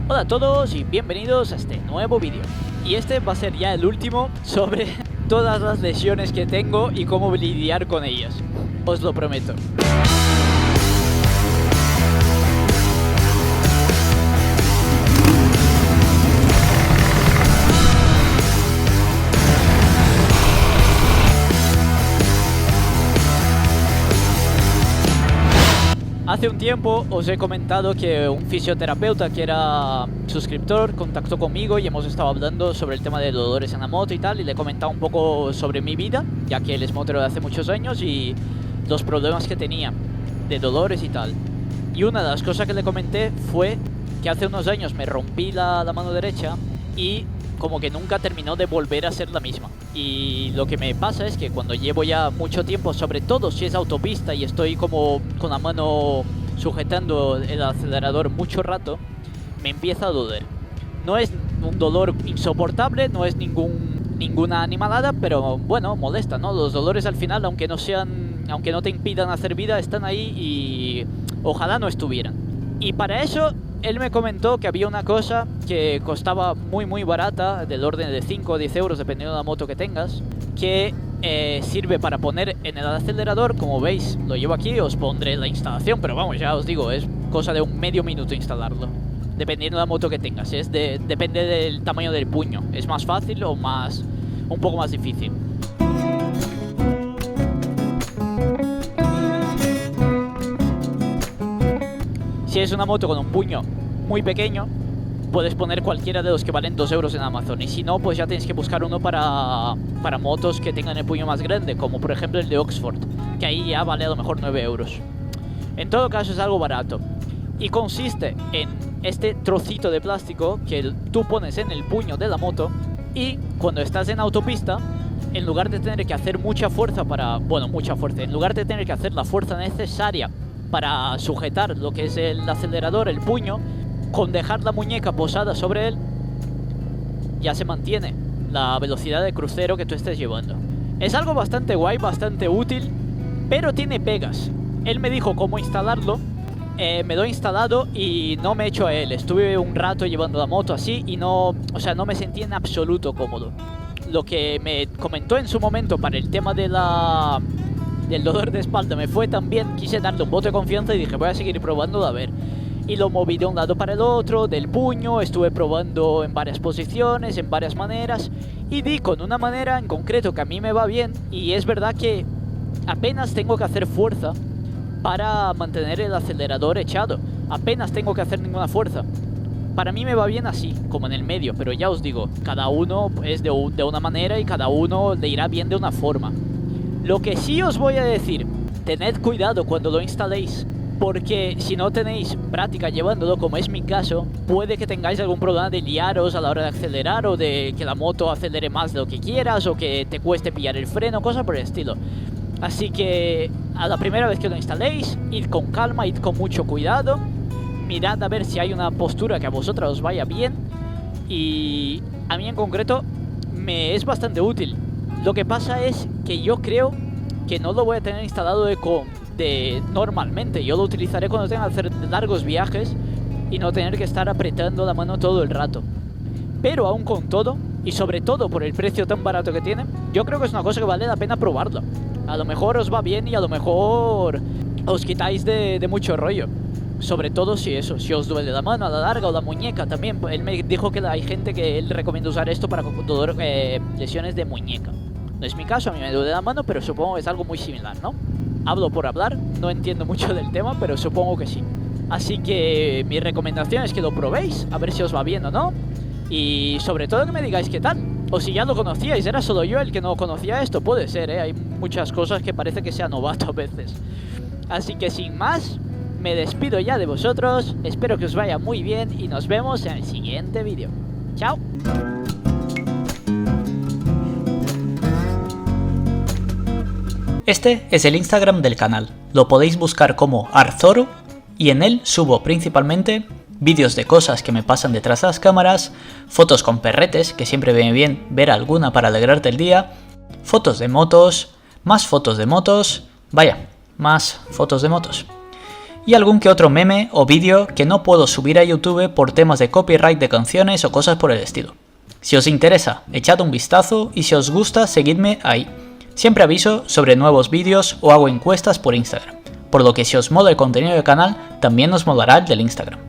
Hola a todos y bienvenidos a este nuevo vídeo. Y este va a ser ya el último sobre todas las lesiones que tengo y cómo lidiar con ellas. Os lo prometo. Hace un tiempo os he comentado que un fisioterapeuta que era suscriptor contactó conmigo y hemos estado hablando sobre el tema de dolores en la moto y tal, y le he comentado un poco sobre mi vida, ya que él es motero de hace muchos años y los problemas que tenía de dolores y tal. Y una de las cosas que le comenté fue que hace unos años me rompí la mano derecha y como que nunca terminó de volver a ser la misma. Y lo que me pasa es que cuando llevo ya mucho tiempo, sobre todo si es autopista y estoy como con la mano sujetando el acelerador mucho rato, me empieza a doler. No es un dolor insoportable, no es ninguna animalada, pero bueno, molesta, ¿no? Los dolores al final, aunque no te impidan hacer vida, están ahí y ojalá no estuvieran. Y para eso él me comentó que había una cosa que costaba muy barata, del orden de 5 o 10 euros dependiendo de la moto que tengas, que sirve para poner en el acelerador. Como veis, lo llevo aquí, os pondré la instalación, pero vamos, ya os digo, es cosa de un medio minuto instalarlo, dependiendo de la moto que tengas. Depende del tamaño del puño, es más fácil o un poco más difícil. Si es una moto con un puño muy pequeño, puedes poner cualquiera de los que valen 2 euros en Amazon. Y si no, pues ya tienes que buscar uno para motos que tengan el puño más grande, como por ejemplo el de Oxford, que ahí ya vale a lo mejor 9 euros. En todo caso es algo barato. Y consiste en este trocito de plástico que tú pones en el puño de la moto, y cuando estás en autopista, en lugar de tener que hacer mucha fuerza en lugar de tener que hacer la fuerza necesaria para sujetar lo que es el acelerador, el puño, con dejar la muñeca posada sobre él, ya se mantiene la velocidad de crucero que tú estés llevando. Es algo bastante guay, bastante útil, pero tiene pegas. Él me dijo cómo instalarlo, me lo he instalado y no me he hecho a él. Estuve un rato llevando la moto así y no me sentí en absoluto cómodo. Lo que me comentó en su momento para el tema del dolor de espalda me fue también, quise darle un voto de confianza y dije voy a seguir probándolo a ver. Y lo moví de un lado para el otro, del puño, estuve probando en varias posiciones, en varias maneras, y di con una manera en concreto que a mí me va bien. Y es verdad que apenas tengo que hacer fuerza para mantener el acelerador echado, apenas tengo que hacer ninguna fuerza. Para mí me va bien así, como en el medio, pero ya os digo, cada uno es de una manera y cada uno le irá bien de una forma. Lo que sí os voy a decir, tened cuidado cuando lo instaléis, porque si no tenéis práctica llevándolo, como es mi caso, puede que tengáis algún problema de liaros a la hora de acelerar, o de que la moto acelere más de lo que quieras, o que te cueste pillar el freno, cosas por el estilo. Así que a la primera vez que lo instaléis, id con calma, id con mucho cuidado, mirad a ver si hay una postura que a vosotros os vaya bien, y a mí en concreto me es bastante útil. Lo que pasa es que yo creo que no lo voy a tener instalado de normalmente. Yo lo utilizaré cuando tenga que hacer largos viajes y no tener que estar apretando la mano todo el rato. Pero aún con todo, y sobre todo por el precio tan barato que tiene, yo creo que es una cosa que vale la pena probarlo. A lo mejor os va bien y a lo mejor os quitáis de mucho rollo. Sobre todo si os duele la mano a la larga o la muñeca también. Él me dijo que hay gente que él recomienda usar esto para lesiones de muñeca. No es mi caso, a mí me duele la mano, pero supongo que es algo muy similar, ¿no? Hablo por hablar, no entiendo mucho del tema, pero supongo que sí. Así que mi recomendación es que lo probéis, a ver si os va bien o no. Y sobre todo que me digáis qué tal. O si ya lo conocíais, era solo yo el que no conocía esto, puede ser, ¿eh? Hay muchas cosas que parece que sea novato a veces. Así que sin más, me despido ya de vosotros, espero que os vaya muy bien y nos vemos en el siguiente vídeo. ¡Chao! Este es el Instagram del canal, lo podéis buscar como Arzoro y en él subo principalmente vídeos de cosas que me pasan detrás de las cámaras, fotos con perretes, que siempre viene bien ver alguna para alegrarte el día, fotos de motos, más fotos de motos, vaya, más fotos de motos. y algún que otro meme o vídeo que no puedo subir a YouTube por temas de copyright de canciones o cosas por el estilo. Si os interesa, echad un vistazo y si os gusta, seguidme ahí. Siempre aviso sobre nuevos vídeos o hago encuestas por Instagram, por lo que si os mola el contenido del canal, también os molará el del Instagram.